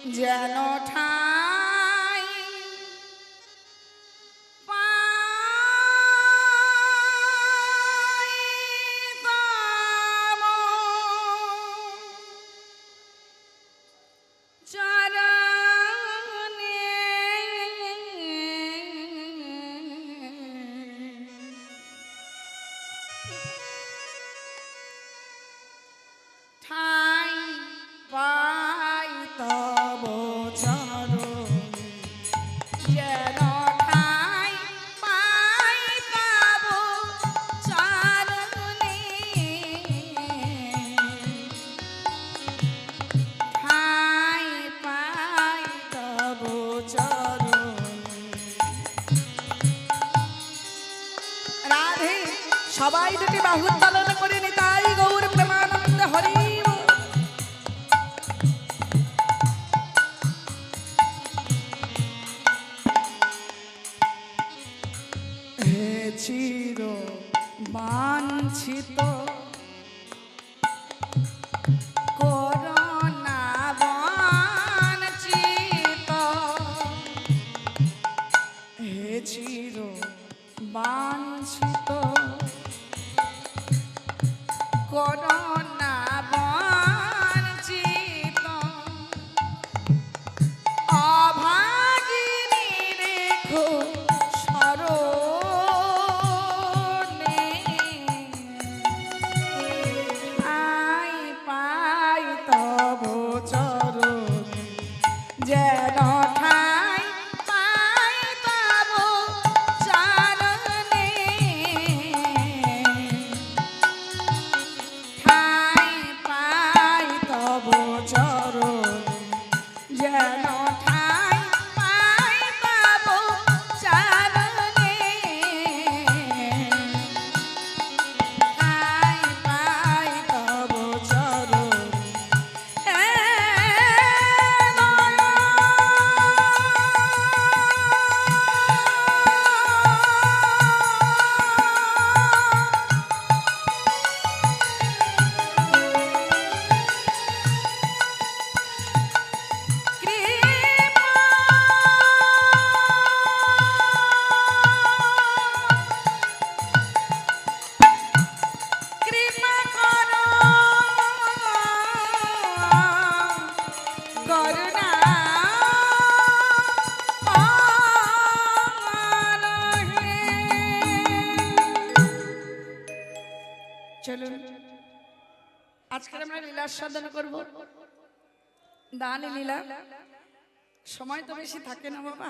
যেন ঠাই পাইতাম চরণে ঠাই পাই তব চরণে যেন ঠাই পাই তব চরণে ঠাই পাই তব চরণে। রাধে সবাই দুটি বাহু উত্তোলন করে নিতাই গৌর প্রেমানন্দ হরি বল। হে চির বাঞ্ছিত করুণা বঞ্চিত, হে চির বাঞ্ছিত করুণা বঞ্চিত অভাগিনী রেখো স্মরণে ঠাই পাই তব চরণে যেন ঠাই পাই তব চরণে ঠাই পাই তব চরণে যেন ঠাই পাই তব চরণে ঠাই পাই তব চরণে। কৃপা করো করুণা করহে। চলুন আজকের আমরা লীলা সাধন করব, দান লীলা। সময় তো বেশি থাকে না বাবা,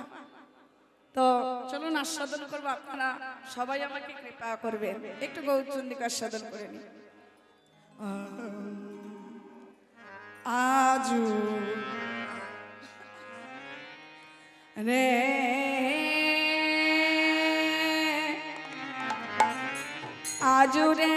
তো চলুন আস্বাদন করবো। আপনারা সবাই আমাকে কৃপা করবেন, একটু গৌরচন্ডিকা আস্বাদন করে নিন। আজু রে আজু রে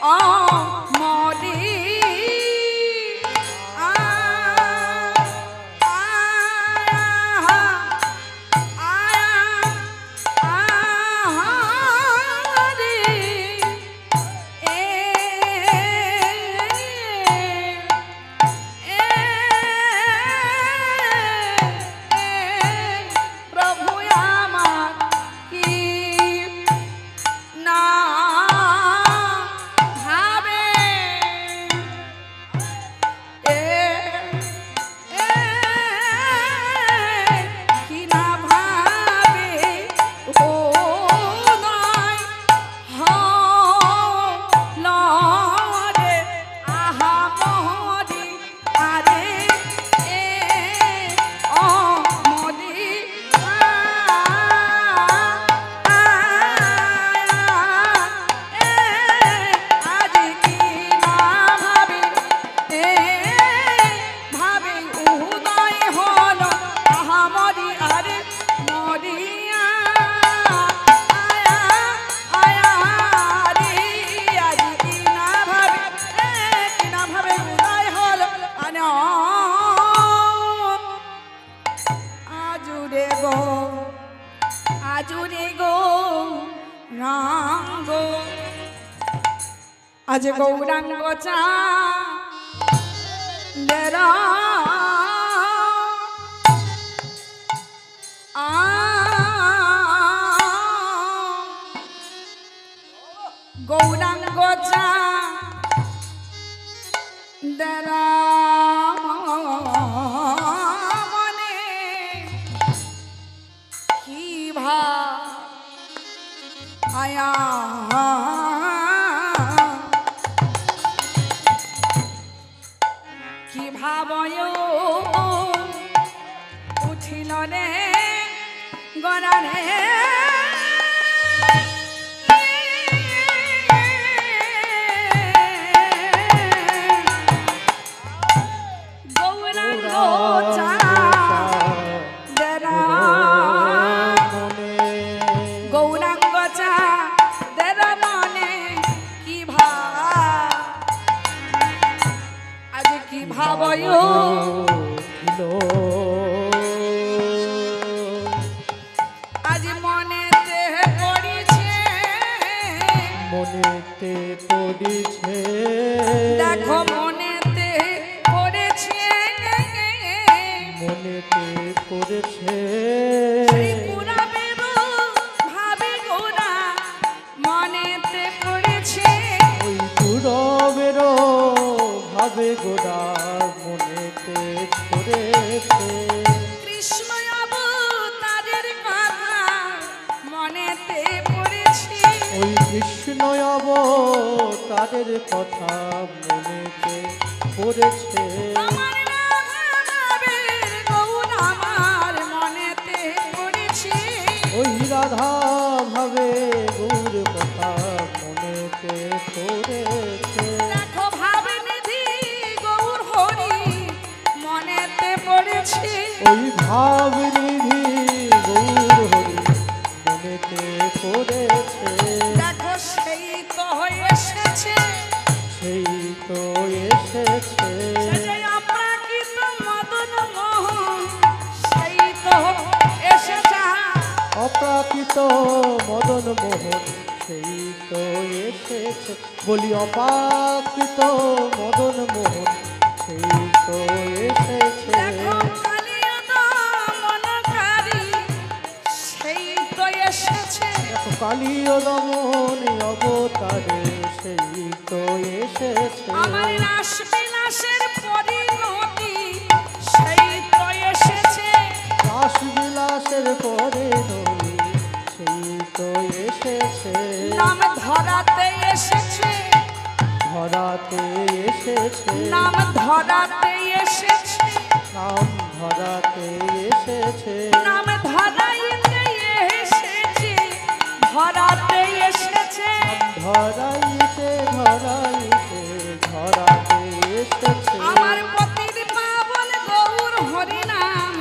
অমরি আজ গৌরাঙ্গ চা দেরা গৌরাঙ্গ চা দেরা মনে কি ভা আয়া কি ভাবয় উঠিল রে গড়ারে গৌরাঙ্গ চা দেরা গৌরাঙ্গ চা দেরা মনে কি আজ কি ভাবয় আজ মনেতে পড়েছে দেখো মনেতে পড়েছে ভাবি গোরা মনেতে পড়েছে ওই পুরবের ভাবে গোরা মনেতে পড়েছে কৃষ্ণ অবতারের কথা মনেতে পড়েছে ওই কৃষ্ণ অবতারের কথা মনেতে পড়েছে আমার রাধাবের গৌর আমার মনেতে পড়েছে ওই রাধা ভাবে গৌর কথা মনেতে পড়েছে দেখো ভাবে নিধি গৌর হরি মনেতে পড়েছে ওই ভাব নিধি গৌর হরি মনেতে পড়েছে দেখো সেই তো এসেছে সেই তো এসেছে সে যে অপ্রাকৃত মদন মোহন সেই তো এসেছে অপ্রাকৃত মদন মোহন সেই তো এসেছে বলি অপ্রাকৃত মদন মোহন সেই তো এসেছে দেখো কালিয়া দমনকারী সেই তো এসেছে দেখো কালীয় দমন অবতারে সেই তো এসেছে আমার রাস বিলাসের পরিণতি সেই তো এসেছে রাস বিলাসের পরে নই সেই তো এসেছে নাম ধরাতে এসেছে ধরাতে এসেছে নাম ধরাতে এসেছে নাম ধরাতে এসেছে নাম ধরাইতে এসেছে ধরাতে এসেছে ধরাইতে ধরাইতে ধরাতে এসেছে আমার পতির পাবন গৌর হরিনাম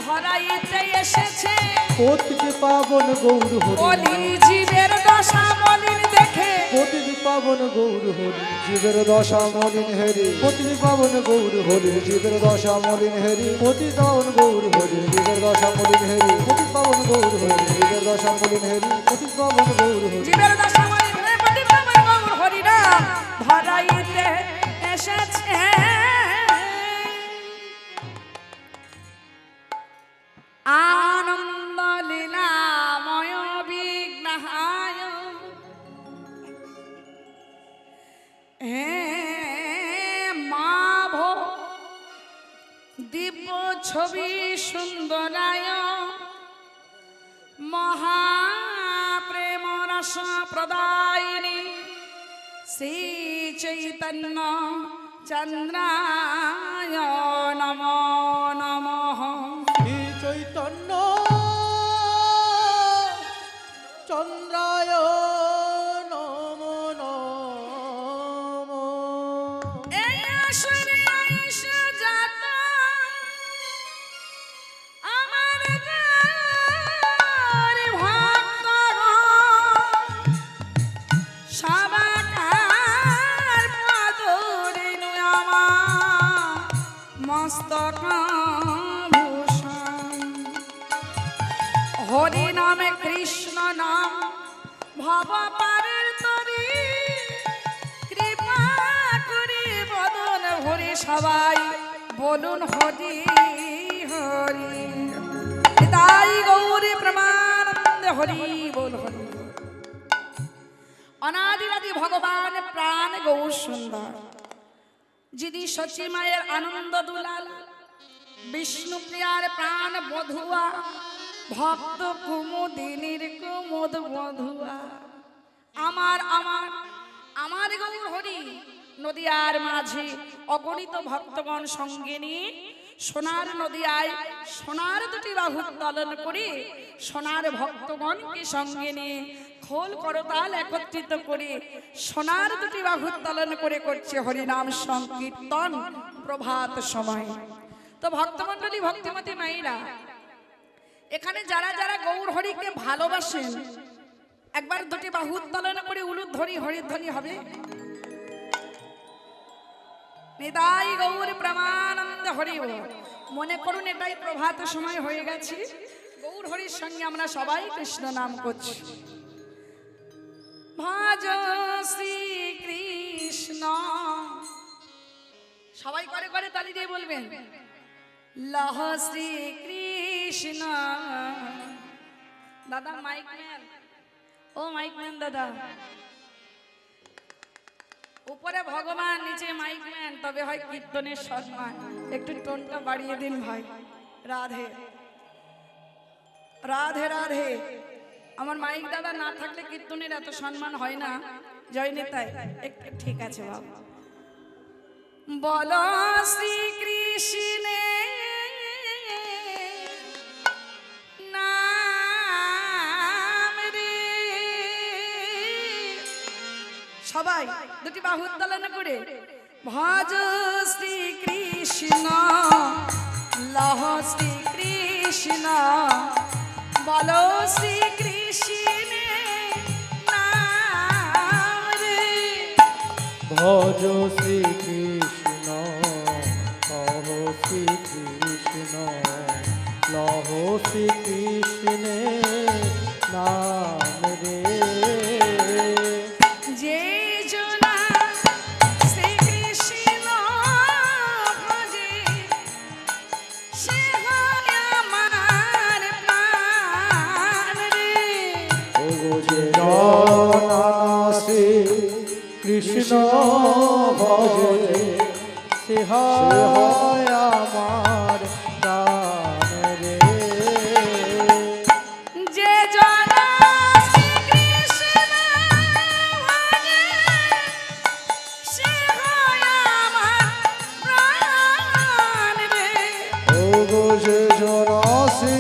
ধরাইতে এসেছে পতিত পাবন গৌর হরি বলি জীবের দশা মলিন দেখে পতিত পাবন পাবন গৌর হরি জীবের দশা মলিন হেরি পতি পাবন গৌর হরি জীবের দশা মলিন হেরি পতি পাবন গৌর হরি জীবের দশা মলিন হেরি পতি পাবন গৌর হরি জীবের দশা মলিন হেরি পতি পাবন গৌর হরি জীবের দশা মলিন হে পতি পাবন গৌর হরি নাম ধরাইতে এসেছে আনন্দ লীলাময় বিঘ্নহায় হে মাভ দিব্য ছবি সুন্দরায় মহাপ্রেম রস প্রদায়িনী শ্রী চৈতন্য চন্দ্রায় নমো নমঃ শ্রী চৈতন্য চন্দ্রায় নমো নমঃ এই আসরে আইসা যাত আমার গার ভক্তগণ সবাকার পদরেণু আমার মস্তক ভূষণ হরি নামে কৃষ্ণ নাম ভব পারের তরি কৃপা করে বদন ভরে সবাই বলুন হরি হরি তাই গৌরী প্রমানন্দ হরি বল হরি অনাদিরাদি ভগবান প্রাণ গৌর সুন্দর যিনি সচী মায়ের আনন্দ দুলাল বিষ্ণু প্রিয়ার প্রাণ বধুয়া ভক্ত কুমুদিনীর কুমুদ বধুয়া আমার আমার আমার গৌর হরি নদিয়ার মাঝে অগণিত ভক্তগণ সঙ্গে নিয়ে সোনার নদিয়ায় সোনার দুটি বাহু উত্তোলন করে সোনার ভক্তগণকে সঙ্গে নিয়ে খোল করতাল একত্রিত করে সোনার দুটি বাহু উত্তোলন করে করছে হরিনাম সংকীর্তন প্রভাত সময়। তো ভক্তমণ্ডলী ভক্তিমতী মায়েরা এখানে যারা যারা গৌর হরিকে ভালোবাসেন একবার দুটি বাহু উত্তোলন করে উলুধ্বনি হরিধ্বনি হবে। নিতাই গৌর প্রেমানন্দ হরি বল। মনে করুন এটাই প্রভাত সময় হয়ে গেছে, গৌর হরির সঙ্গে আমরা সবাই কৃষ্ণ নাম করছি। ভজ শ্রী কৃষ্ণ সবাই করে করে তালি দিয়ে বলবেন লহ শ্রী কৃষ্ণ। দাদা মাইক ম্যান, ও মাইক ম্যান দাদা, উপরে ভগবান নিচে মাইক ম্যান, তবে হয় কীর্তনের সম্মান। একটু টোনটা বাড়িয়ে দিন ভাই। রাধে রাধে রাধে। আমার মাইক দাদা না থাকলে কীর্তনের এত সম্মান হয় না। জয় নেতাই একটু ঠিক আছে বাবা। বলো শ্রী কৃষ্ণে নাম রে। সবাই দুটি বাহু উত্তোলন করে ভজ শ্রী কৃষ্ণ লহ শ্রী কৃষ্ণ। বলো শ্রী কৃষ্ণে নাম রে। ভজ শ্রী কৃষ্ণ কহ শ্রী কৃষ্ণ লহ শ্রী কৃষ্ণে নাম রে। যে জনা শ্রী কৃষ্ণ ভজে সে হয় আমার প্রাণ রে। ও যে জনাসি কৃষ্ণ ভজে সে হয় আমার প্রাণ রে। যে জনা শ্রী কৃষ্ণ ভজে সে হয় আমার প্রাণ রে। ও গো যে জনাসি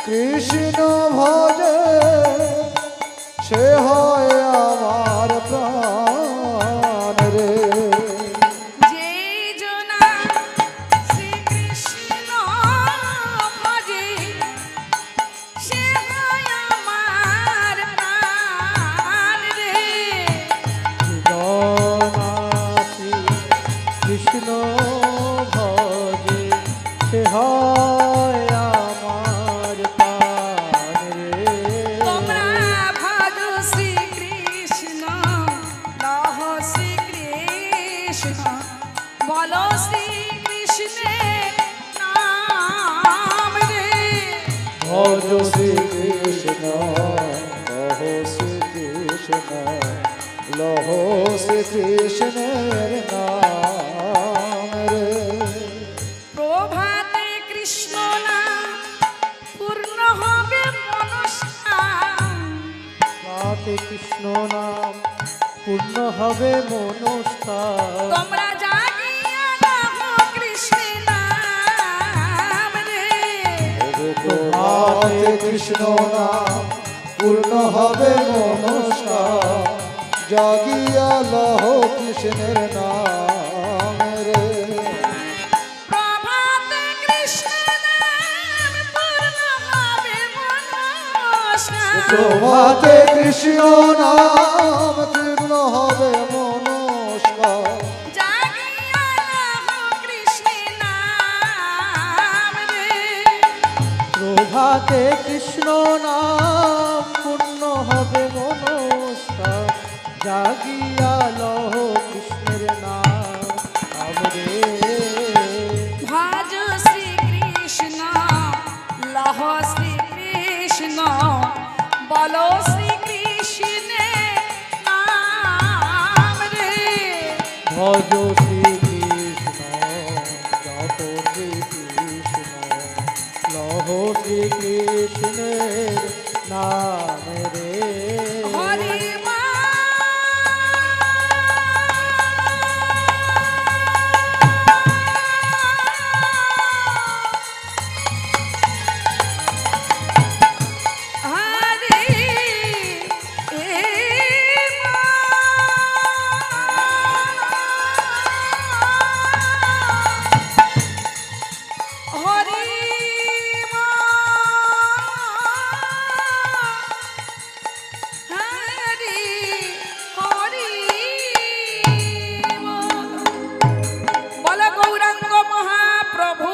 কৃষ্ণ ভজে সে হয় আমার প্রাণ রে। যে জনা শ্রীকৃষ্ণ লহ শ্রীকৃষ্ণ লহ শ্রীকৃষ্ণের নাম রে প্রভাতে কৃষ্ণ নাম পূর্ণ হবে মনস্কাম রাতে কৃষ্ণ নাম পূর্ণ হবে মনস্কার তোমরা জাগিয়া লাভো কৃষ্ণ নাম রে প্রভাতে কৃষ্ণ নাম পূর্ণ হবে মনস্কার জাগিয়া লহ কৃষ্ণের নাম রে প্রভাতে কৃষ্ণ নাম পূর্ণ হবে মনস্কাম প্রভাতে কৃষ্ণ নাম পূর্ণ হবে মনস্কার জাগিয়া লাভো কৃষ্ণ নাম রে প্রভাতে কৃষ্ণ নাম পূর্ণ হবে মনস্কার জাগিয়া লহ কৃষ্ণের নাম আমরে ভজ শ্রীকৃষ্ণ লহ শ্রীকৃষ্ণ বলো শ্রীকৃষ্ণের নাম রে ভজ শ্রীকৃষ্ণ জপ শ্রীকৃষ্ণ লহ শ্রীকৃষ্ণের নাম রে হরি মা হরি হরি হরি হরি বল গৌরাঙ্গ মহাপ্রভু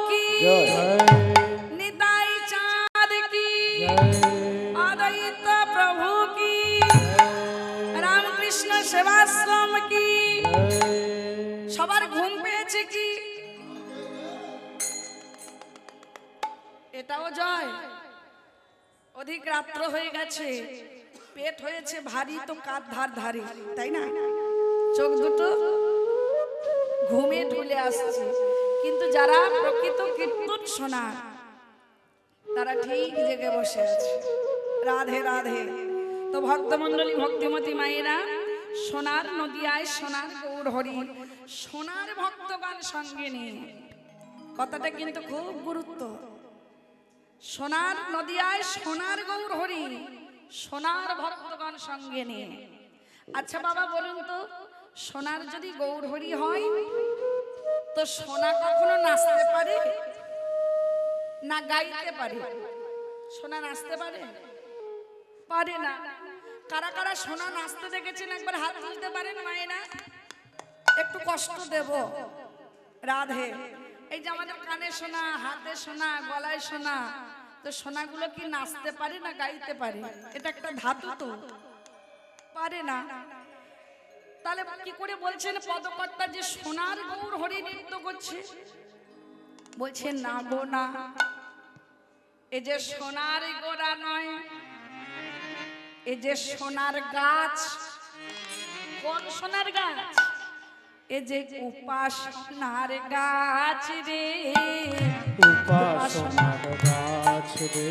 কি নিতাই চাঁদ কি আদিত্য প্রভু কি রামকৃষ্ণ সেবাশ্রম কি সবার ঘুম পেয়েছে কি এটাও জয় অধিক রাত্র হয়ে গেছে পেট হয়েছে ভারী তো কাঁধ ধার ধারি তাই না চোখ দুটো ঘুমে ঢুলে আসছে কিন্তু যারা প্রকৃত কীর্তন শোনা তারা ঠিক জেগে বসে আছে রাধে রাধে তো ভক্তমণ্ডলী ভক্তিমতী মায়েরা সোনার নদিয়ায় সোনার গৌর হরি সোনার ভক্তগণ সঙ্গে নিয়ে কথাটা কিন্তু খুব গুরুত্ব সোনার নদিয়ায় সোনার গৌর হরি সোনার ভক্তগণ সঙ্গে নিয়ে আচ্ছা বাবা বলুন তো সোনার যদি গৌর হরি হয় তো সোনা কখনো নাচতে পারে না গাইতে পারে সোনা নাচতে পারে পারে না কারা কারা সোনা নাচতে দেখেছেন একবার হাত তুলতে পারেন মায়েরা একটু কষ্ট দেব রাধে এই যে আমাদের কানে শোনা হাতে শোনা গলায় শোনা তো সোনাগুলো কি নাচতে পারে না গাইতে পারে এটা একটা ধাতু তো পারে না তাহলে কি করে বলছেন পদকর্তা যে সোনার গৌর হরি নৃত্য করছে বলছেন না গো না এই যে সোনার গোড়া নয় এই যে সোনার গাছ কোন সোনার গাছ এই যে উপাসনার গাছ রে উপাসনার গাছ রে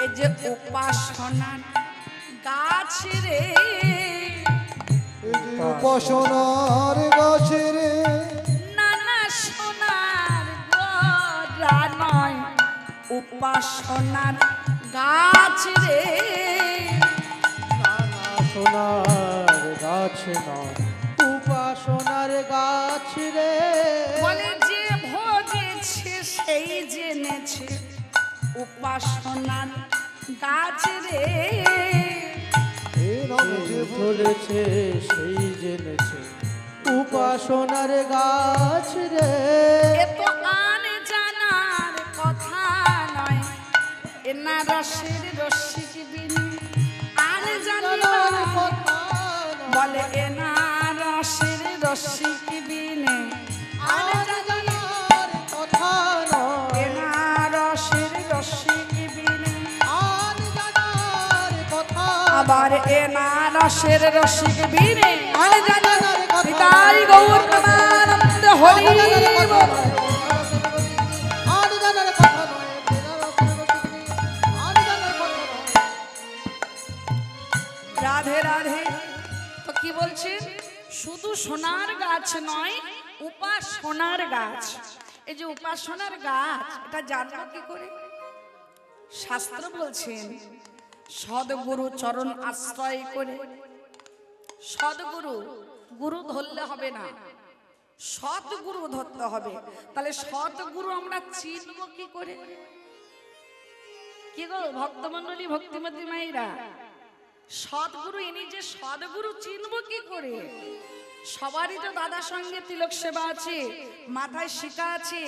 এই যে উপাসনার গাছ রে উপাসনার গাছে রে নানা সোনার গোড়া নয় উপাসনার গাছ রে সোনার গাছ নয় উপাসনার গাছ রে বলে যে ভোগেছে সেই জেনেছে উপাসনার গাছ রে ধরেছে সেই জেনেছে উপাসনার গাছ রে এ তো আন জানার কথা নয় এনা রসের রসিক বিন আন জানার কথা বলে এনা রসের রসিক বিনে আন জানার কথা নয় এনা রসের রসিক রসের রসিক বীরে পিতাই গৌর প্রেমানন্দ হরি বল। রাধে রাধে। তো কি বলছেন? শুধু সোনার গাছ নয়, উপাসনার গাছ। এই যে উপাসনার গাছ, এটা জানবো কি করে? শাস্ত্র বলছেন সদ্গুরু চরণ আশ্রয় করে। সদ্গুরু, গুরু ধরলে হবে না, সৎগুরু ধরতে হবে। তাহলে সৎগুরু আমরা চিনব কি করে? কি গো ভক্তমন্ডলী, ভক্তিমতী মায়েরা, সদ্গুরু ইনি যে সদ্গুরু চিনব কি করে? সবারই তো দাদার সঙ্গে তিলক সেবা আছে, মাথায় শিকা আছে,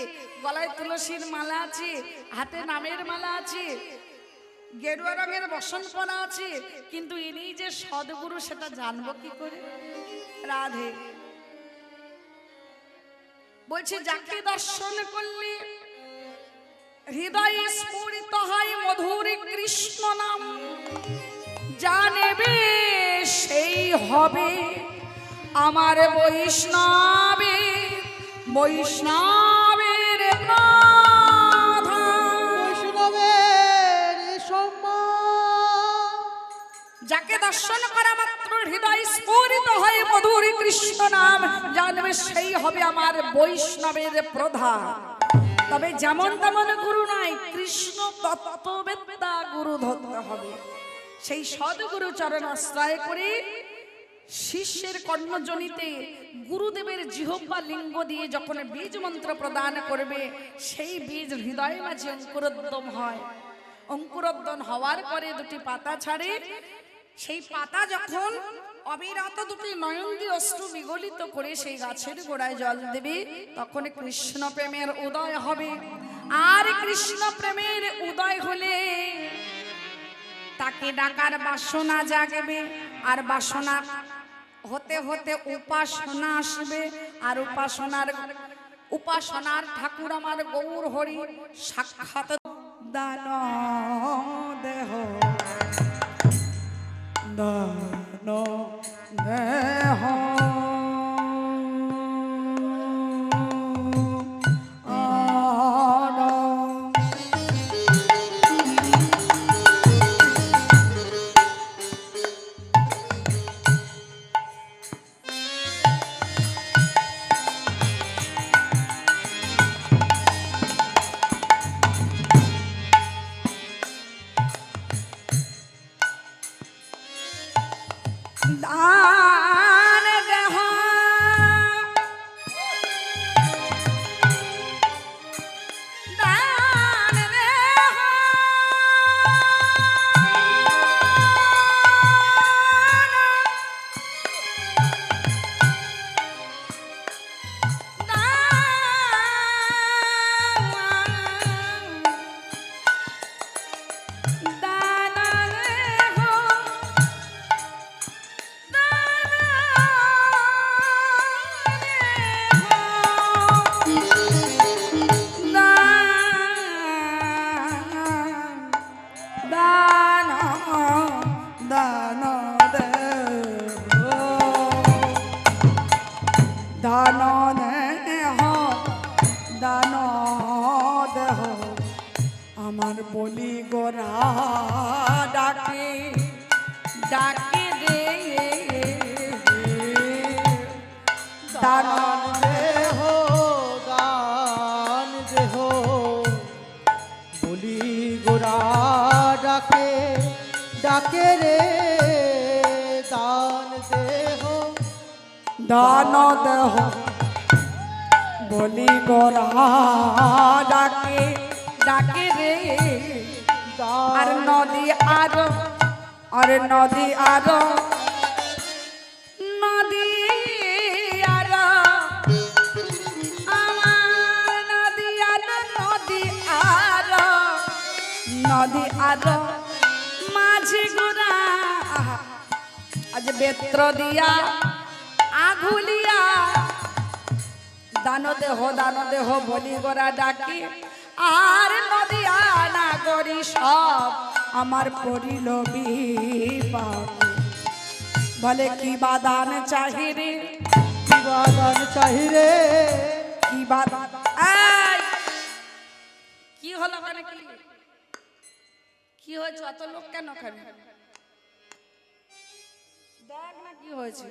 গলায় তুলসীর মালা আছে, হাতে নামের মালা আছে, গেরুয়া রঙের বসনপনা আছে, কিন্তু ইনি যে সদ্গুরু সেটা জানবো কি করে? রাধে বলছে যাকে দর্শন করলে হৃদয়ে স্ফুরিত হয় মধুর কৃষ্ণ নাম, জানবে সেই হবে আমার বৈষ্ণবে, বৈষ্ণবের প্রধান। বৈষ্ণবের সম্মান। যাকে দর্শন করা মাত্র হৃদয় স্ফুরিত হয় মধুর কৃষ্ণ নাম, জানবে সেই হবে আমার বৈষ্ণবের প্রধান। তবে যেমন তেমন গুরু নাই, কৃষ্ণ তত্ত্ববেত্তা গুরু ধরতে হবে। সেই সদ্গুরু চরণ আশ্রয় করে শিষ্যের কর্ণজনিতে গুরুদেবের জিহ্বা লিঙ্গ দিয়ে যখন বীজ মন্ত্র প্রদান করবে, সেই বীজ হৃদয় মাঝে অঙ্কুরোদ্গম হয়। অঙ্কুরোদ্গম হওয়ার পরে দুটি পাতা ছাড়ে। সেই পাতা যখন অবিরত দুটি নয়ন দিয়ে অশ্রু বিগলিত করে সেই গাছের গোড়ায় জল দেবে, তখন কৃষ্ণ প্রেমের উদয় হবে। আর কৃষ্ণ প্রেমের উদয় হলে তাকে ডাকার বাসনা জাগবে, আর বাসনা হতে হতে উপাসনা আসবে, আর উপাসনার ঠাকুর আমার গৌর হরি সাক্ষাৎ দান দেহ, দান দেহ দান দেহ, দান দেহ, দান দেহ, দান দেহ আমার বলি গোরা ডাকে, ডাকে রে দান দেহ, দান দেহ, বলি গোরা ডাকে, ডাকে রে দান দেহ, দান দেহ বলি গোরা ডাকে, ডাকে রে আর নদী আরো, আর নদী আরো, নদী আরো আমার নদী আরো, নদী আরো, নদী আরো মাঝি গোরা আজ বেত্র দিয়া আঘুলিয়া দান দেহ বলি গোরা ডাকি, আর নদিয়া নাগরী সব আমার পড়িল বিপাকে। বলে কি বাদান চাহি রে, কি বাদান চাহি রে, কি বাদান। এই, কি হলো মানে কি হয়েছে? অত লোক কেন খাবে? দেখ না কি হয়েছে,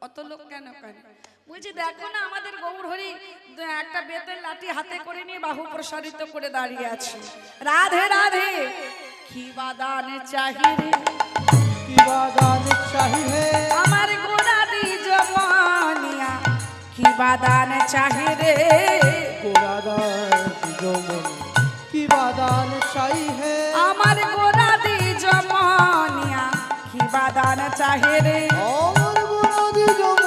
অত লোক কেন খাবে? বলছি দেখো না আমাদের গৌর হরি একটা বেতের লাঠি হাতে করে নিয়ে বাহু প্রসারিত করে দাঁড়িয়ে আছে। রাধে রাধে। কি বাদান চাহি রে, কি বাদান চাহি রে, আমার গোড়া দি জমানিয়া কি বাদান চাহি রে, গোরাদান জমন কি বাদান চাহি হে, আমার গোড়া দি জমানিয়া কি বাদান চাহি রে। আমার বুড়াদি জমন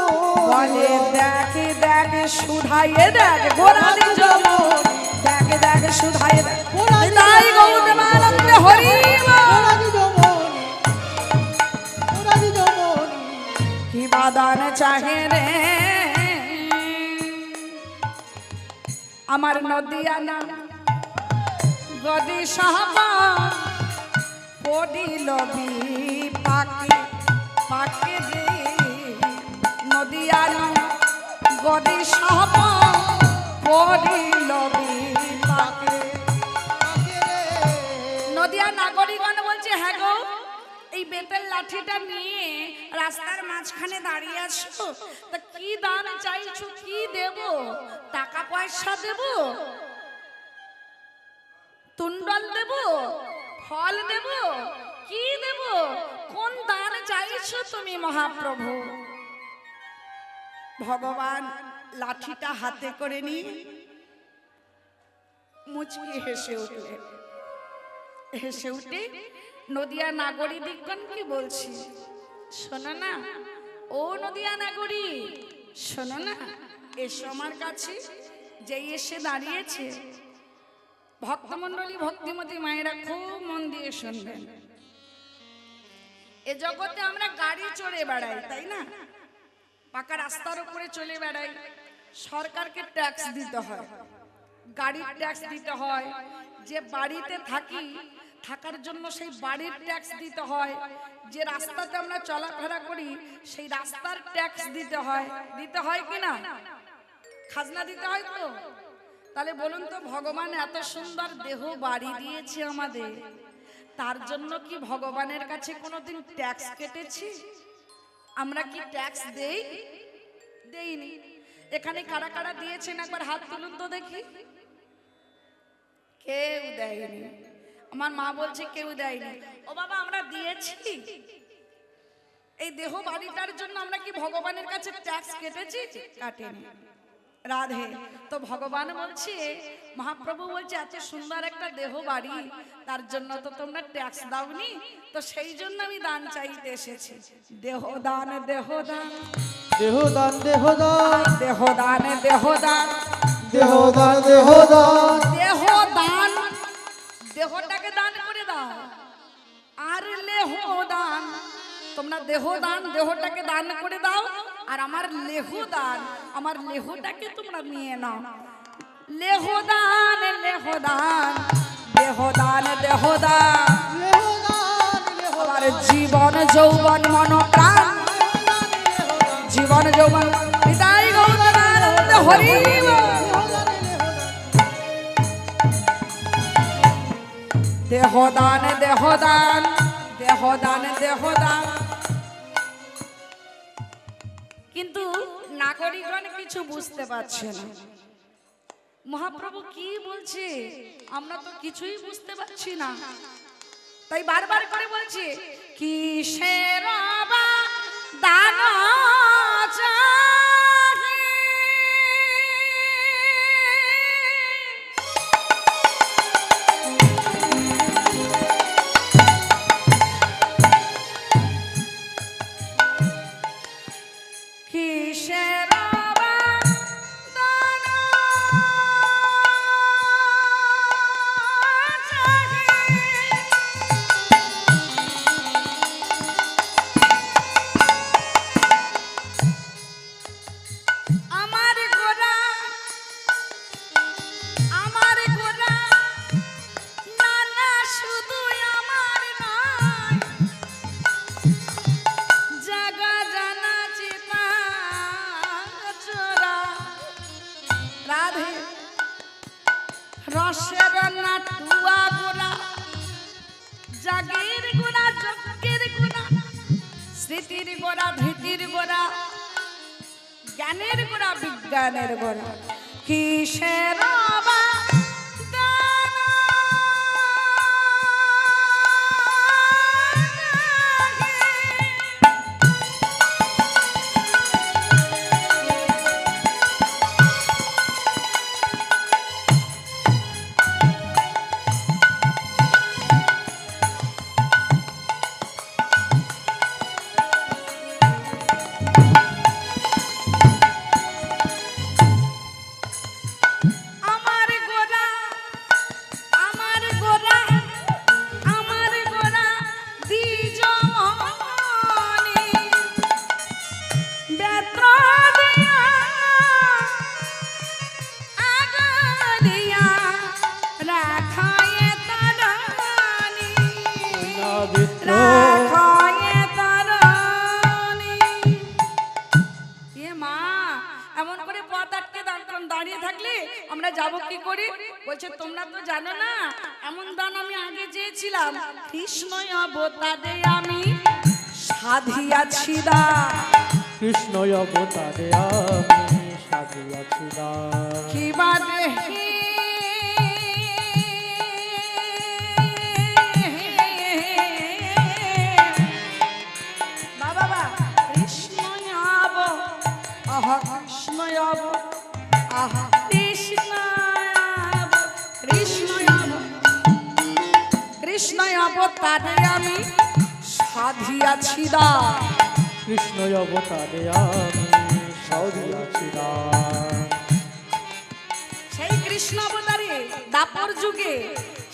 বলে দেখ দেখ সুধাইয়ে দেখ গোড়া দি জমন, দেখ দেখ সুধাইয়ে দেখ তাই গৌতমানন্দ হরি গোরাদি জমনি, গোরাদি জমনি, কি বাদান চাহে রে, আমার নদিয়া না গদি সাহবা পড়িল পাকে পাকে রে, নদিয়া না গদি সাহবা পড়িল পাকে। পাকে রে, নদিয়া নাগরিকগণ বলছে হ্যাঁ গো, এই বেতের লাঠিটা নিয়ে রাস্তার মাঝখানে দাঁড়িয়ে আছো, তা কি দান চাইছো? কি দেব? টাকা পয়সা দেব, তুণ্ডল দেব, ফল দেব, কি দেব? কোন দান চাইছো তুমি মহাপ্রভু? ভগবান লাঠিটা হাতে করে নিয়ে মুচকি হেসে উঠলেন। হেসে উঠে নদিয়া নাগরী দিগগণকে বলছি, শোনো না ও নদিয়া নাগরী, শোনো না, এসো আমার কাছে। যেই এসে দাঁড়িয়েছে ভক্তমণ্ডলী ভক্তিমতী মায়েরা খুব মন দিয়ে শুনবেন। এ জগতে আমরা গাড়ি চড়ে বেড়াই, তাই না? পাকা রাস্তার উপরে চলে বেড়াই, সরকারকে ট্যাক্স দিতে হয়, গাড়ির ট্যাক্স দিতে হয়, যে বাড়িতে থাকি থাকার জন্য সেই বাড়ির ট্যাক্স দিতে হয়, যে রাস্তাতে আমরা চলাফেরা করি সেই রাস্তার ট্যাক্স দিতে হয়। দিতে হয় কি না? খাজনা দিতে হয় তো। তাহলে বলুন তো, ভগবান এত সুন্দর দেহ বাড়ি দিয়েছে আমাদের, তার জন্য কি ভগবানের কাছে কোনোদিন ট্যাক্স কেটেছি? আমরা কি ট্যাক্স দেই? দেইনি। এখানে কারা কারা দিয়েছেন একবার হাত তুলুন তো দেখি। কেউ দেয়নি। আমার মা বলছে কেউ দেয়নি। ও বাবা, আমরা দিয়েছি। এই দেহ বাড়িটার জন্য আমরা কি ভগবানের কাছে ট্যাক্স কেটেছি? কাটেনি। রাধে। তো ভগবান বলছে, মহাপ্রভু বলছে এত সুন্দর একটা দেহ বাড়ি, তার জন্য তো তোমরা ট্যাক্স দাওনি, তো সেই জন্য আমি দান চাইতে এসেছি। দেহদান দেহদান দেহদান দেহদান, দেহদান দেহদান দেহদান দেহদান দেহদান, দেহটাকে দান করে দাও। আর লেহদান, তোমরা দেহদান দেহটাকে দান করে দাও, আর আমার লেহদান আমার লেহটাকে তোমরা নিয়ে নাও। লেহদান লেহদান দেহদান দেহদান, দেহদান দেহদান, আমার জীবন যৌবন মন প্রাণ, জীবন যৌবন হৃদয় গৌতমানন্দ হরি দেহদান দেহদান দেহদান দেহদান। কিন্তু নাগরিকগণ কিছু বুঝতে পারছে না, মহাপ্রভু কি বলছে আমরা তো কিছুই বুঝতে পারছি না। তাই বারবার করে বলছে, কিসের বা দান চাহি, কিসের বা দান চাহি, রসের নাটুয়া গোড়া জাগের গোড়া যজ্ঞের গোড়া স্মৃতির গোড়া ধৃতির গোড়া জ্ঞানের গোড়া বিজ্ঞানের গোড়া কিসের বা দাঁড়িয়ে থাকলে আমরা যাব কি করে? বলছে তোমরা তো জানো না, এমন দান আমি আগে চেয়েছিলাম, কৃষ্ণ অবতারে আমি সাধিয়াছি দান। কৃষ্ণ অবতারে আমি সাধিয়াছি দান। কি বাদে বাবা কৃষ্ণ অব আহ কৃষ্ণ অব আহা কৃষ্ণ কৃষ্ণ কৃষ্ণ অবতারে আমি সাধিয়াছি দান। কৃষ্ণ অবতারে আমি সাধিয়াছি দান। সেই কৃষ্ণ অবতারে দাপর যুগে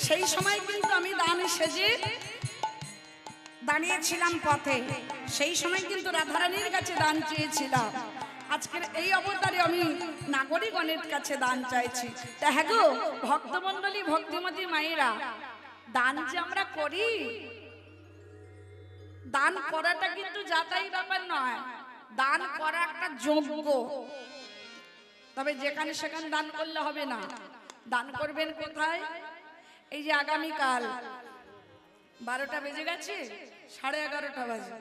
সেই সময় কিন্তু আমি দানে সেজে দাঁড়িয়েছিলাম পথে, সেই সময় কিন্তু রাধারানীর কাছে দান চেয়েছিলাম। আজকের এই অবতারে আমি নাগরিকগণের কাছে দান চাইছি। তা হ্যাঁ গো ভক্তমণ্ডলী ভক্তিমতী মায়েরা, দান যে আমরা করি, দান করাটা কিন্তু যাতাই ব্যাপার নয়, দান করা একটা যোগ্য। তবে যেখানে সেখানে দান করলে হবে না। দান করবেন কোথায়? এই যে আগামীকাল 12টা বেজে গেছে, 11:30 বাজে,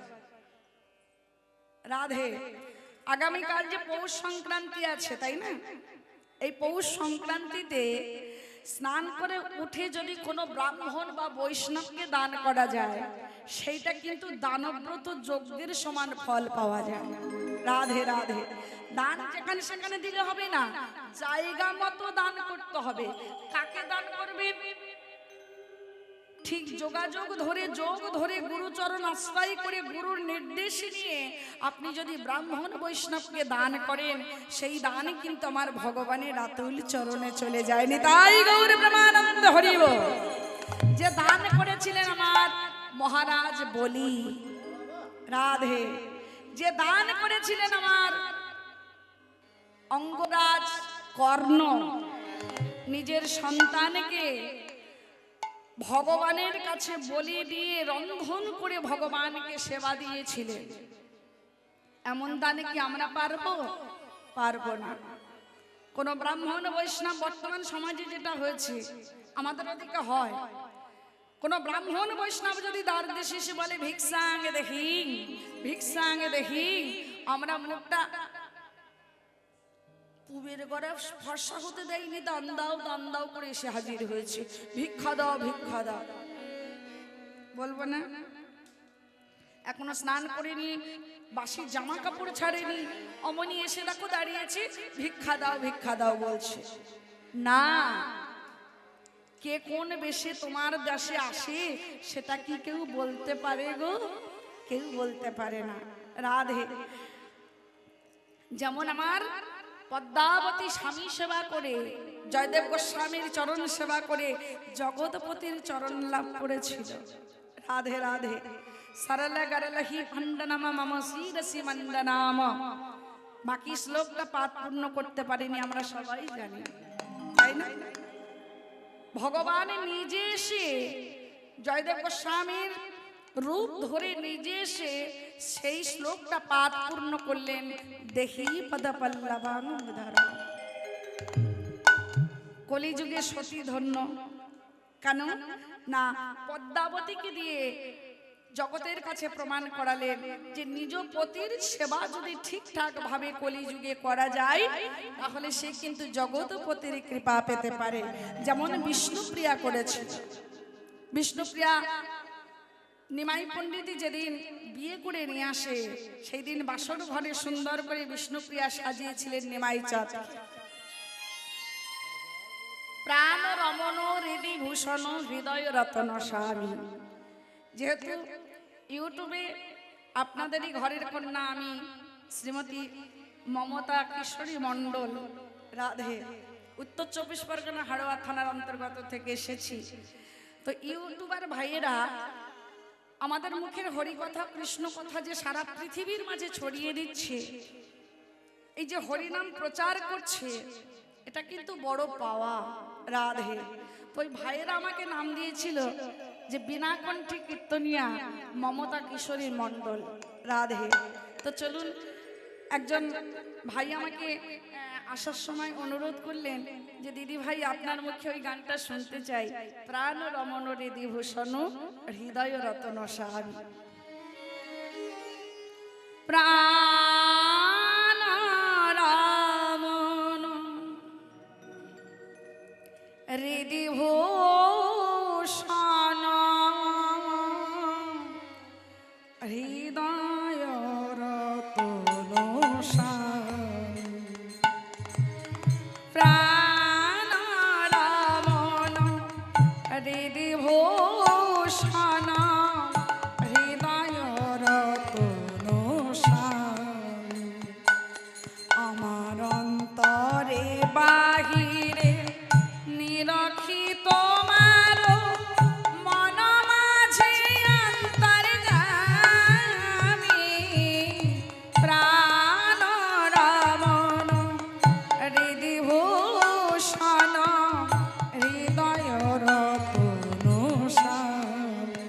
রাধে। আগামীকাল যে পৌষ সংক্রান্তি আছে তাই না? এই পৌষ সংক্রান্তিতে স্নান করে উঠে যদি কোনো ব্রাহ্মণ বা বৈষ্ণবকে দান করা যায়, সেইটা কিন্তু দানব্রত যজ্ঞের সমান ফল পাওয়া যায়। রাধে রাধে। দান যেখানে সেখানে দিলে হবে না, জায়গা মতো দান করতে হবে। কাকে দান করবে? ঠিক যোগাযোগ ধরে যোগ ধরে গুরুচরণ আশ্রয় করে গুরুর নির্দেশ নিয়ে আপনি যদি ব্রাহ্মণ বৈষ্ণবকে দান করেন, সেই দান কিন্তু আমার ভগবানের আতুল চরণে চলে যায়নি। তাই গৌর প্রেমানন্দ হরি বল। যে দান করেছিলেন আমার মহারাজ বলি, রাধে। যে দান করেছিলেন আমার অঙ্গরাজ কর্ণ, নিজের সন্তানকে ভগবানের কাছে বলি দিয়ে রন্ধন করে ভগবানকে সেবা দিয়েছিলেন। এমন দানে কি আমরা পারবো? পারবো না। কোন ব্রাহ্মণ বৈষ্ণব, বর্তমান সমাজে যেটা হয়েছে আমাদের ওদিকে হয়, কোন ব্রাহ্মণ বৈষ্ণব যদি দ্বার দেশে এসে বলে ভিক্ষাঙ্গে দেখি, ভিক্ষাঙ্গে দেখি, আমরা মুখটা পুবের ঘরে ফর্সা হতে দেয়নি, দান দাও দান দাও করে এসে হাজির হয়েছে, ভিক্ষা দাও ভিক্ষা দাও। বলবো না? এখনো স্নান করেনি, বাসি জামা কাপড় ছাড়েনি, অমনি এসে দেখো দাঁড়িয়েছে, ভিক্ষা দাও বলছে। না, কে কোন বেশে তোমার দেশে আসে সেটা কি কেউ বলতে পারে গো? কেউ বলতে পারে না। রাধে। যেমন আমার পদ্মাবতী স্বামী সেবা করে, জয়দেব গোস্বামীর চরণ সেবা করে জগৎপতির চরণ লাভ করেছিল। রাধে রাধে। সরল গরলহি খণ্ডনাম মম শিরসি মণ্ডনাম। বাকি শ্লোকটা পাঠ পূর্ণ করতে পারিনি, আমরা সবাই জানি, তাই না? ভগবান নিজে এসে জয়দেব গোস্বামীর রূপ ধরে নিজে এসে সেই শ্লোকটা পাঠ পূর্ণ করলেন। দেখি পদপল্লবানুধার কলিযুগে সতী ধন্য কেন না পদ্মাবতীকে দিয়ে জগতের কাছে প্রমাণ করালেন যে নিজ পতির সেবা যদি ঠিকঠাক ভাবে কলিযুগে করা যায় তাহলে সে কিন্তু জগৎপতির কৃপা পেতে পারে, যেমন বিষ্ণুপ্রিয়া করেছে। বিষ্ণুপ্রিয়া নিমাই পণ্ডিতই যেদিন বিয়ে করে নিয়ে আসে সেই দিন বাসর ঘরে সুন্দর করে বিষ্ণুপ্রিয়া সাজিয়েছিলেন নিমাই চাঁদ। প্রাণ রমণ হৃদি ভূষণ হৃদয় রতন স্বামী। যেহেতু ইউটিউবে আপনাদেরই ঘরের কন্যা আমি শ্রীমতী মমতা কিশোরী মণ্ডল রাধে উত্তর 24 পরগনা হাড়োয়া থানার অন্তর্গত থেকে এসেছি, তো ইউটিউবার ভাইয়েরা আমাদের মুখের হরিকথা কৃষ্ণ কথা যে সারা পৃথিবীর মাঝে ছড়িয়ে দিচ্ছে, এই যে হরিনাম প্রচার করছে, এটা কিন্তু বড় পাওয়া রাধে। তো ওই ভাইয়েরা আমাকে নাম দিয়েছিল যে বিনা কণ্ঠী কীর্তনিয়া মমতা কিশোরী মণ্ডল রাধে। তো চলুন, একজন ভাই আমাকে আসার সময় অনুরোধ করলেন যে দিদি ভাই আপনার মুখে ওই গানটা শুনতে চাই, প্রাণ রমণ হৃদি ভূষণ হৃদয় রতন স্বামী। প্রাণ রমণ হৃদি ভূষণ হৃদয় রতন স্বামী। প্রাণ রমণ হৃদি ভূষণ হৃদয় রতন স্বামী। আমার অন্তরে বাহিরে নিরখি তোমার মন মাঝে অন্তর্যামী। প্রাণ রমণ হৃদি ভূষণ হৃদয় রতন স্বামী।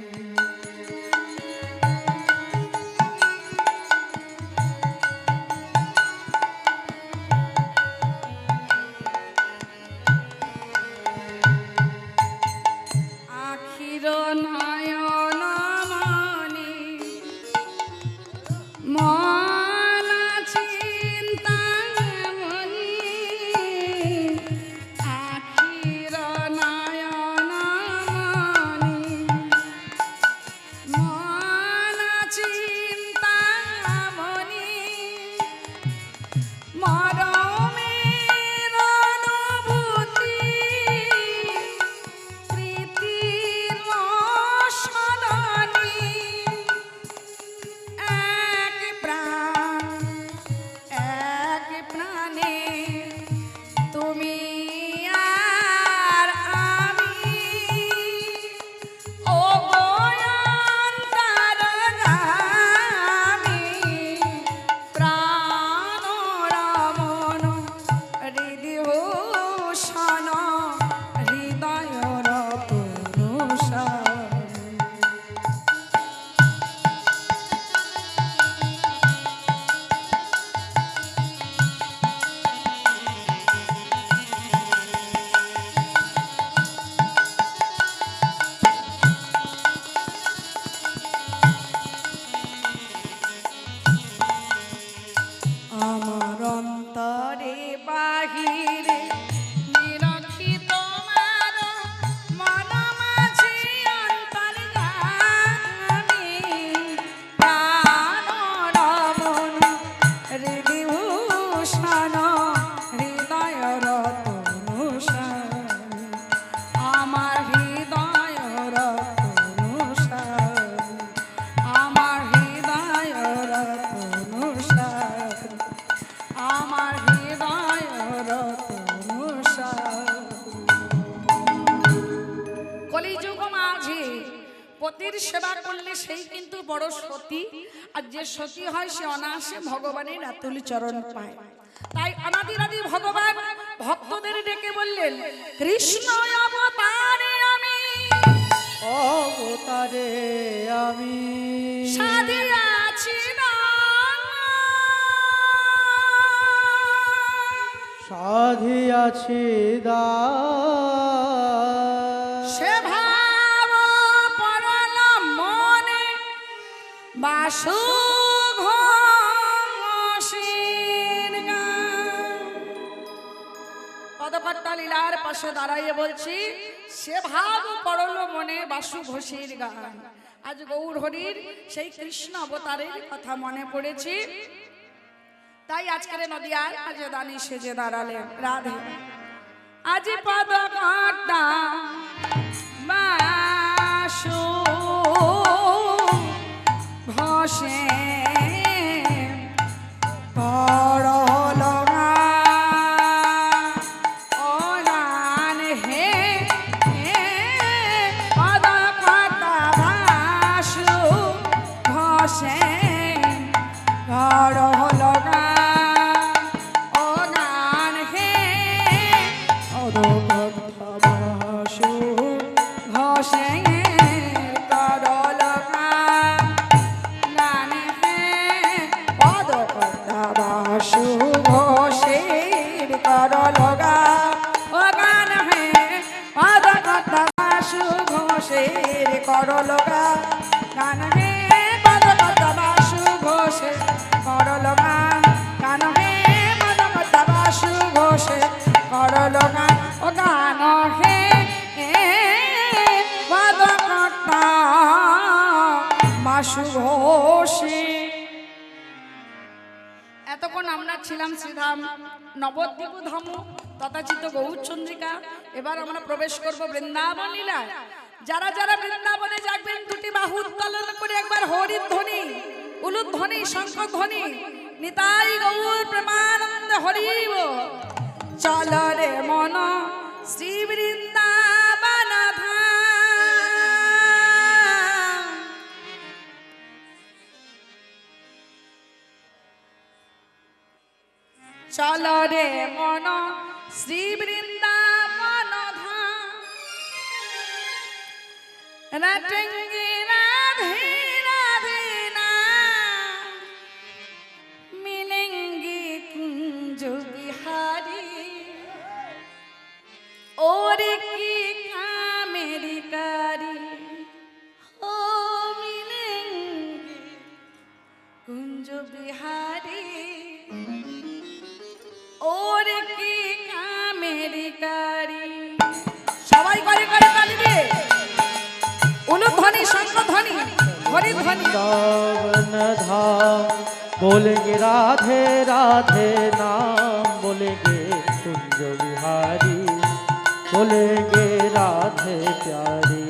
আখির নয়ন মনি মন চিন্তামণি। আখির নয়ন মনি মন চিন্তামণি। মরমের অনুভূতি প্রীতির রসনানি। এক প্রাণ এক প্রাণে তুমি আর আমি। ও গো অন্তরগামী। প্রাণ রমণ হৃদি ভূষণ হৃদয় রতন স্বামী। আমার অন্তরে বাহিরে নিরখি তোমার মন মাঝে অন্তর্যামী। প্রাণ রমণ হৃদি ভূষণ হৃদয় রতন স্বামী। আমার হৃদয় রতন স্বামী। আমার হৃদয় রতন স্বামী। আমার হৃদয় রতন স্বামী। কলিযুগ মাঝে পতির সেবা করলে সেই কিন্তু বড় সতী, আর যে সতী হয় সে অনায়াসে ভগবানের আতুল চরণ পায়। তাই অনাদিরাদি ভগবান ভক্তদের ডেকে বললেন, কৃষ্ণ অবতারে আমি অবতারে আমি সাধিয়াছি না। সাধিয়া আছে দ্বার। সে ভাব পরল মনে বাসু ঘোষের গান। পদকর্তা লীলার পাশে দাঁড়াইয়ে বলছি, সে ভাব পড়ল মনে বাসু ঘোষের গান। আজ গৌর হরির সেই কৃষ্ণ অবতারের কথা মনে পড়েছি, তাই আজকের নদিয়ার আজ দানি সেজে দাঁড়ালেন রাধে। আজ পদকর্তা বাসু ঘোষে পড়ল গান হে পদকর্তা বাসু ঘোষে পড়ল গান হে পদকর্তা বাসু ঘোষে করল গান হে পদকর্তা বাসু ঘোষের করল গান হে পদকর্তা বাসু ঘোষের করল গান হে পদকর্তা বাসু ঘোষের করল গান হে পদকর্তা বাসু ঘোষের করল গান হে পদকর্তা বাসু ঘোষে। এতক্ষণ আমরা ছিলাম শ্রীধাম নবদ্বীপ ধাম তথাচিত গৌরচন্দ্রিকা। এবার আমরা প্রবেশ করব বৃন্দাবন লীলায়। যারা যারা বৃন্দাবনে যাবেন দুটি বাহু উত্তোলন করে একবার হরির ধ্বনি, উলুধ্বনি, শঙ্খধ্বনি, নিতাই গৌর প্রেমানন্দ হরিব। চল রে মন শ্রী বৃন্দাবন ধাম, চল রে মন শ্রী বৃন্দাবন ধাম। রটঙ্গে রাধে রাধে না मिलेंगे कुंज बिहारी और की मेरी कारी हो मिलेंगे कुंज बिहारी और की मेरी कारी। সবাই করে করে কালিবে উলুধ্বনি, শঙ্খধ্বনি, হরিধ্বনি। वृंदावन धाम बोलेंगे राधे राधे नाम, बोलेंगे कुंज बिहारी, बोलेंगे राधे प्यारी,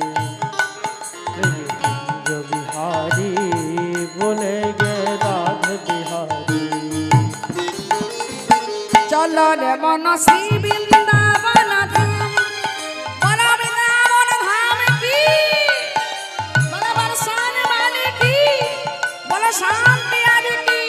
बोलेंगे कुंज बिहारी, बोलेंगे राधे बिहारी। চল রে মন শ্রী বৃন্দাবন ধাম, বলো বৃন্দাবন ধাম কি, বলো বর্ষণ মালি কি, বলো শান্তি আলি কি।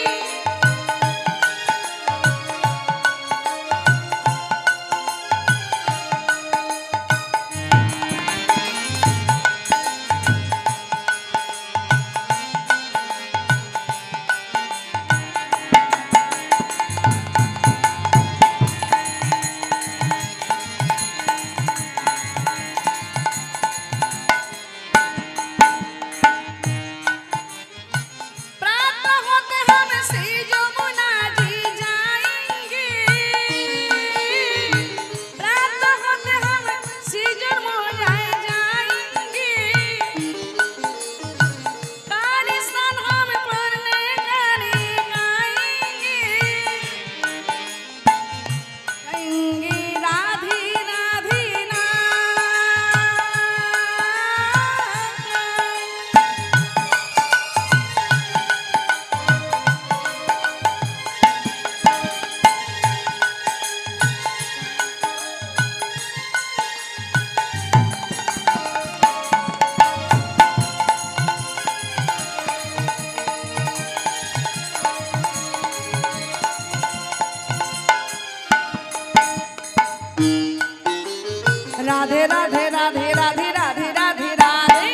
রাধে রাধে রাধে রাধে রাধে রাধে রাধে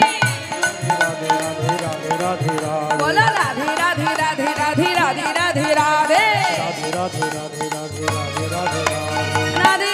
राधे राधे राधे राधे बोला राधे राधे राधे राधे राधे राधे राधे राधे राधे राधे राधे राधे राधे राधे राधे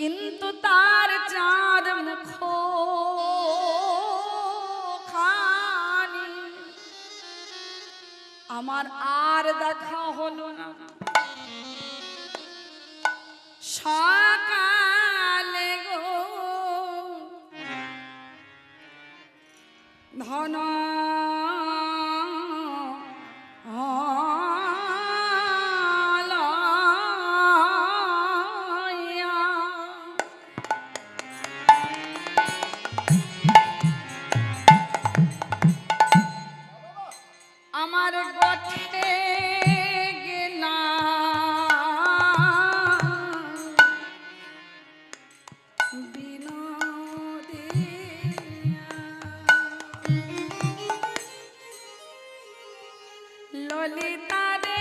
কিন্তু তার চাঁদ মুখ খানি আমার আর দেখা হলো না। সকালে গো ধন আমার গঠে গেলা বিনোদিয়া ললিতা রে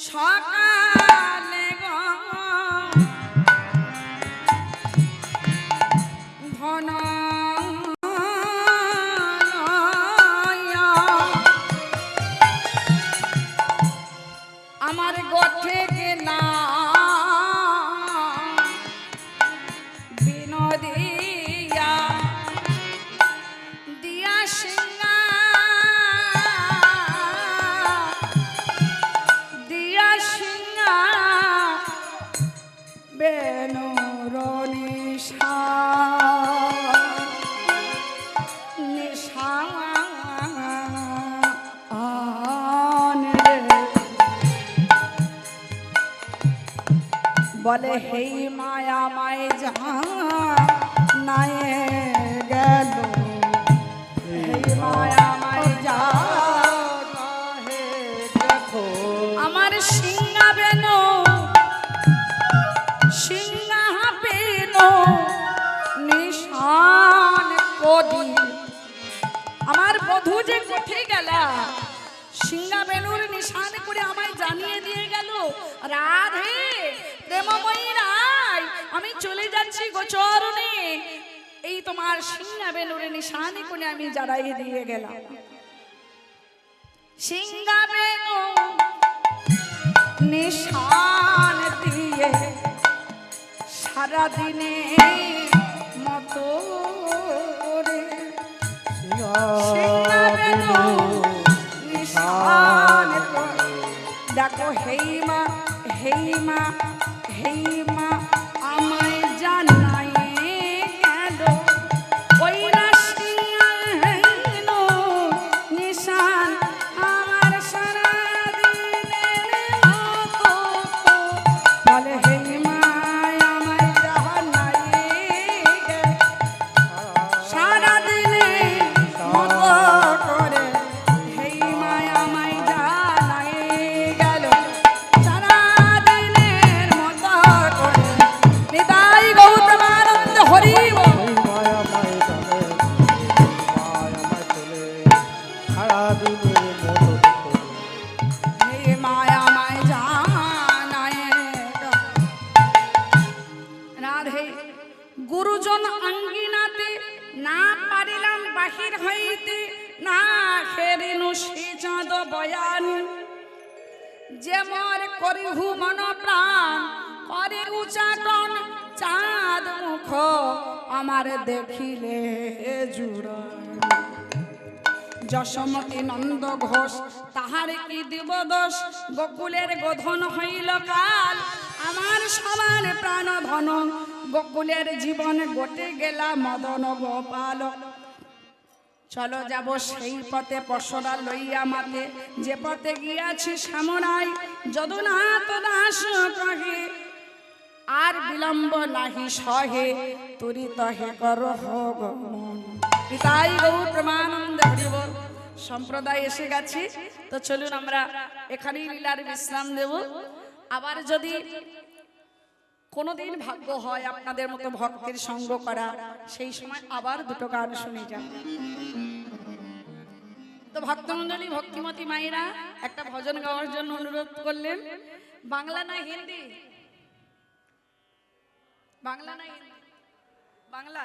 সকালে গো ধন আমার গঠে গেলা বিনোদিয়া দিয়া সিংহা দিয়া সিংহা বেনুর নিশা নিশা বলে হেই মায়া মায় যাহা নাই গেল হেই মায়া মায় যা হে দেখো আমার সিংহা বেনো সিংহা বেনো নিশান কদি আমার বধূ যে কোঠে গেলা সিংহা বেনুর নিশান করে আমায় জানিয়ে দিয়ে গেল রাধে প্রেমময়ী রায় আমি চলে যাচ্ছি গোচরণে এই তোমার সিংহা বেনুর নিশান করে আমি জানাইয়ে দিয়ে গেলাম সিংহা বেনু নিশান দিয়ে সারা দিনে মতো রে সিংহা বেনু নিশান দেখো হেইমা হেইমা হেইমা আমায় জানাই গেল ওই রাশিয়া হেইন নিশান আমার সারা দিনের মতো বলে হেইমা আমায় জানাই গেল সারা দিনে মতো করে হেইমা আমায় জানাই গেল সারা দিনের মতো করে নিতাই গৌতমানন্দ হরি বল। ওই মায়া মায় যাবে মায়া মায় চলে সারাদিনের মতো দেখো হে মায়া মায় জানায় রাধে গুরুজন অঙ্গিনাতে না পারিলাম বাহির হইতে না খেরিনু সে চাঁদ বয়ান যে মর করিহু মন প্রাণ করে উচাটন চাঁদ মুখ আমার দেখিলে জুড়ায় যশোমতী নন্দ ঘোষ তাহার কি দিব দোষ গোকুলের গোধন হইল কাল আমার সমান প্রাণ ধন গোকুলের জীবন গোটে গেলা মদন গোপাল চলো যাব সেই পথে পশরা লইয়া মাতে যে পথে গিয়াছি সামরাই যদুনাথ দাস কহে আর বিলম্ব নাহি সহে তুরিত হে কর ভগবান পিতাই গৌর প্রেমানন্দ হরি বল। সম্প্রদায় এসে গেছি তো চলুন আমরা এখানেই লীলার বিশ্রাম দেব। আবার যদি কোনোদিন ভাগ্য হয় আপনাদের মতো ভক্তের সঙ্গ করা, সেই সময় আবার দুটো গান শুনে যান। তো ভক্তমণ্ডলী, ভক্তিমতী মায়েরা একটা ভজন গাওয়ার জন্য অনুরোধ করলেন। বাংলা না হিন্দি? বাংলা না হিন্দি? বাংলা।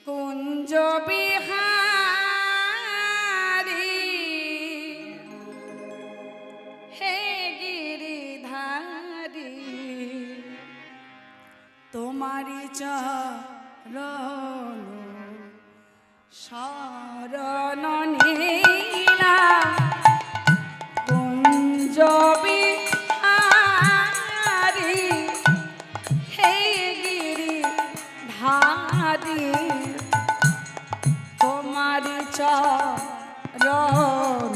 কুঞ্জ বিহারী হে গিরিধারী, তোমারি চরণ শরণ নীলা। কুঞ্জ বিহারী হে গিরিধারী, তোমারি চরণ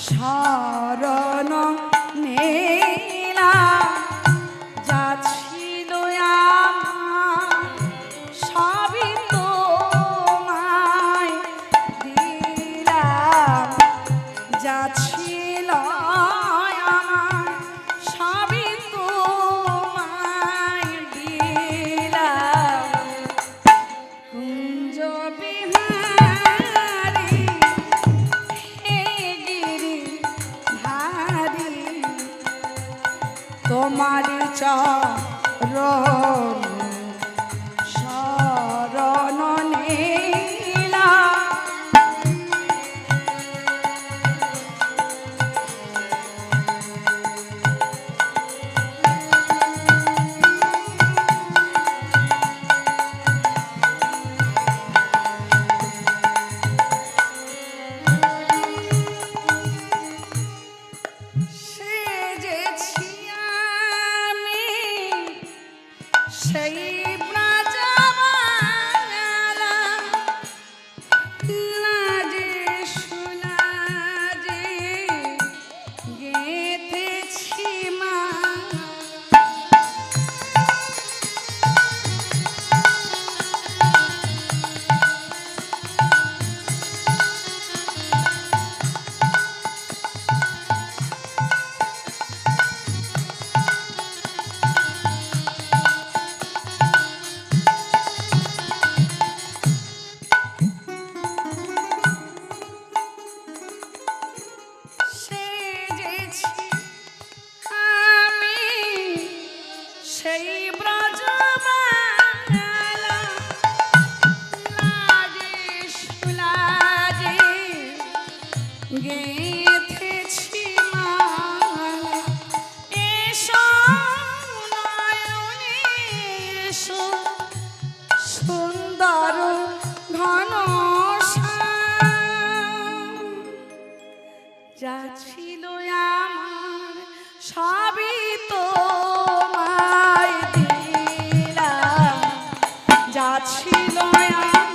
শরণ নীলা। যা ছিল আমার সবই তোমায় দিলাম, যা ছিল আমার সবই তোমায় দিলাম। কুঞ্জ বিহারী হে গিরিধারী, তোমারি চরণ শরণ নীলা। সেজেছি আমি সেই ব্রজবালা, লাজে সুলাজে গেঁথেছি মালা। সেজেছি আমি সেই ব্রজবালা, লাজে সুলাজে গেঁথেছি মালা। এসো নয়নে এসো, সুন্দর ঘন যা ছিল আমার সবই তোমায় দিলাম, যা ছিল আমার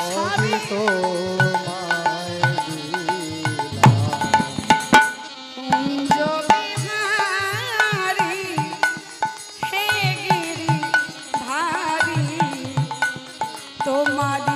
সবই তোমায় দিলাম। কুঞ্জ বিহারী হে গিরিধারী, তোমারি